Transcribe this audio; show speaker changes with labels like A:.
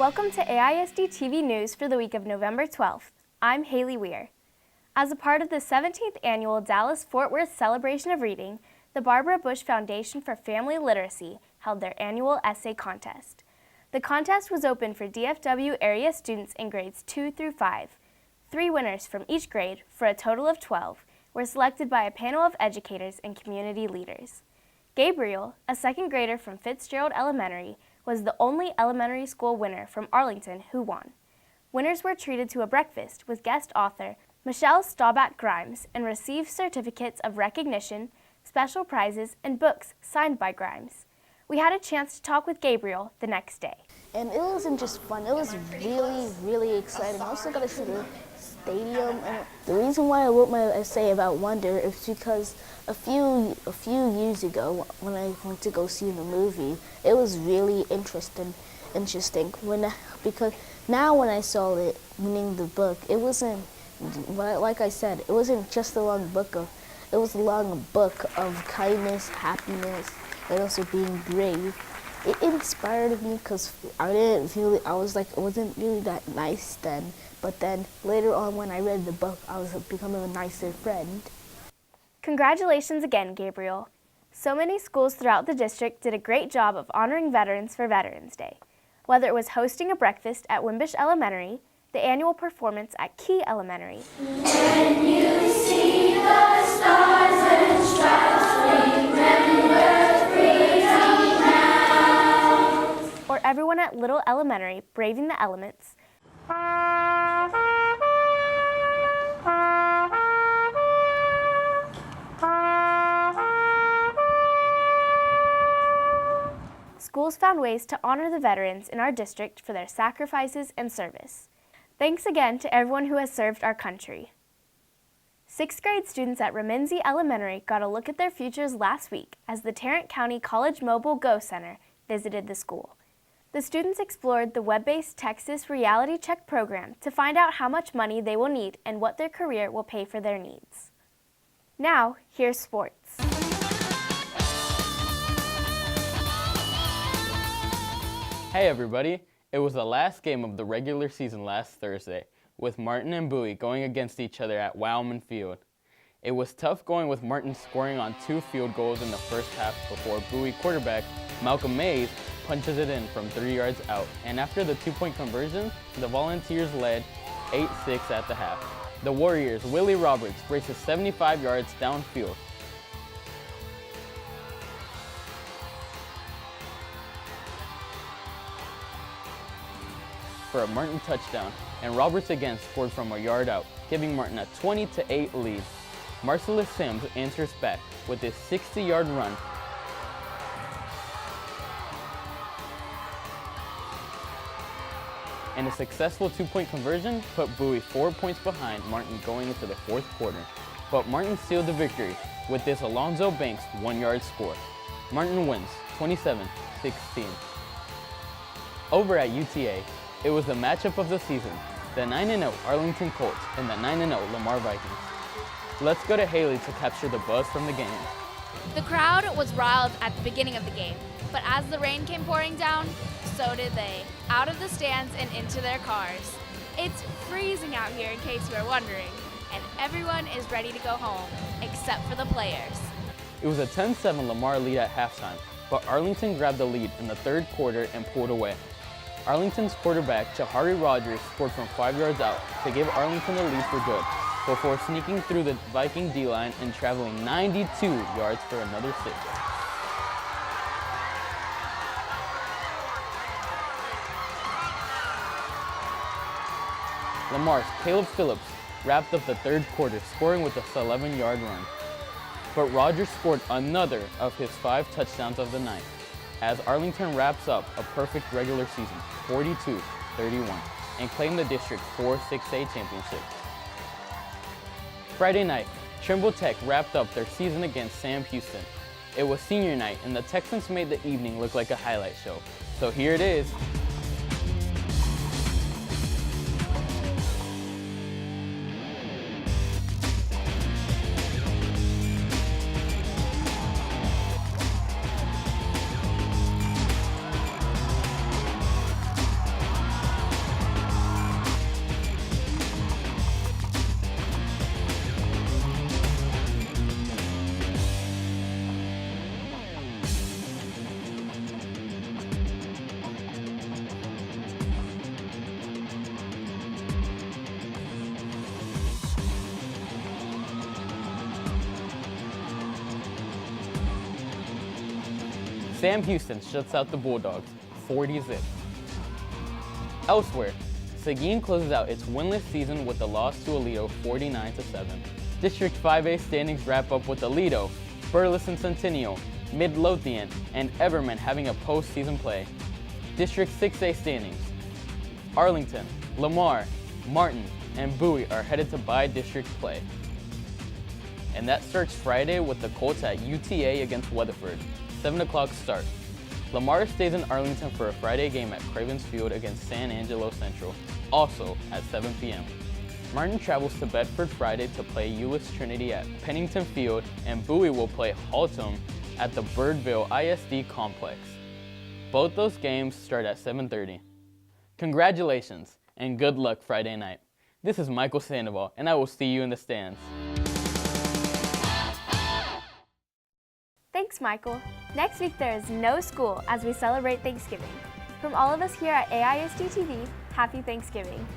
A: Welcome to AISD-TV News for the week of November 12th. I'm Haley Weir. As a part of the 17th Annual Dallas-Fort Worth Celebration of Reading, the Barbara Bush Foundation for Family Literacy held their annual essay contest. The contest was open for DFW area students in grades 2 through 5. 3 winners from each grade, for a total of 12, were selected by a panel of educators and community leaders. Gabriel, a second grader from Fitzgerald Elementary, was the only elementary school winner from Arlington who won. Winners were treated to a breakfast with guest author Michelle Staubach-Grimes and received certificates of recognition, special prizes, and books signed by Grimes. We had a chance to talk with Gabriel the next day.
B: And it wasn't just fun, it was really, really exciting. I also got to see the stadium. And the reason why I wrote my essay about Wonder is because a few years ago, when I went to go see the movie, it was really interesting. Because now when I saw it, meaning the book, it wasn't, like I said, it wasn't just a long book it was a long book of kindness, happiness, and also being brave. It inspired me because I was like, it wasn't really that nice then. But then later on when I read the book, I was becoming a nicer friend.
A: Congratulations again, Gabriel. So many schools throughout the district did a great job of honoring veterans for Veterans Day. Whether it was hosting a breakfast at Wimbish Elementary, the annual performance at Key Elementary,
C: when you see the stars and stripes, remember freedom now.
A: Or everyone at Little Elementary braving the elements, schools found ways to honor the veterans in our district for their sacrifices and service. Thanks again to everyone who has served our country. 6th grade students at Remynse Elementary got a look at their futures last week as the Tarrant County College Mobile Go Center visited the school. The students explored the web-based Texas Reality Check program to find out how much money they will need and what their career will pay for their needs. Now, here's sports.
D: Hey everybody! It was the last game of the regular season last Thursday, with Martin and Bowie going against each other at Wildman Field. It was tough going with Martin scoring on 2 field goals in the first half before Bowie quarterback Malcolm Mays punches it in from 3 yards out, and after the 2-point conversion, the Volunteers led 8-6 at the half. The Warriors' Willie Roberts races 75 yards downfield. For a Martin touchdown, and Roberts again scored from a yard out, giving Martin a 20-8 lead. Marcellus Sims answers back with his 60-yard run. And a successful 2-point conversion put Bowie 4 points behind Martin going into the 4th quarter. But Martin sealed the victory with this Alonzo Banks 1-yard score. Martin wins 27-16. Over at UTA, it was the matchup of the season, the 9-0 Arlington Colts and the 9-0 Lamar Vikings. Let's go to Haley to capture the buzz from the game.
E: The crowd was riled at the beginning of the game, but as the rain came pouring down, so did they, out of the stands and into their cars. It's freezing out here in case you are wondering, and everyone is ready to go home, except for the players.
D: It was a 10-7 Lamar lead at halftime, but Arlington grabbed the lead in the 3rd quarter and pulled away. Arlington's quarterback, Jahari Rogers, scored from 5 yards out to give Arlington the lead for good, before sneaking through the Viking D-line and traveling 92 yards for another 6. Lamar's Caleb Phillips wrapped up the 3rd quarter, scoring with a 11-yard run. But Rogers scored another of his 5 touchdowns of the night, as Arlington wraps up a perfect regular season, 42-31, and claimed the district's 4-6A championship. Friday night, Trimble Tech wrapped up their season against Sam Houston. It was senior night, and the Texans made the evening look like a highlight show. So here it is. Sam Houston shuts out the Bulldogs, 40-zip. Elsewhere, Seguin closes out its winless season with a loss to Aledo, 49-7. District 5A standings wrap up with Aledo, Burleson Centennial, Midlothian, and Everman having a postseason play. District 6A standings. Arlington, Lamar, Martin, and Bowie are headed to bi-district play. And that starts Friday with the Colts at UTA against Weatherford, 7 o'clock start. Lamar stays in Arlington for a Friday game at Cravens Field against San Angelo Central, also at 7 p.m. Martin travels to Bedford Friday to play Euless Trinity at Pennington Field, and Bowie will play Haltom at the Birdville ISD Complex. Both those games start at 7:30. Congratulations, and good luck Friday night. This is Michael Sandoval, and I will see you in the stands.
A: Thanks, Michael. Next week there is no school as we celebrate Thanksgiving. From all of us here at AISD-TV, happy Thanksgiving.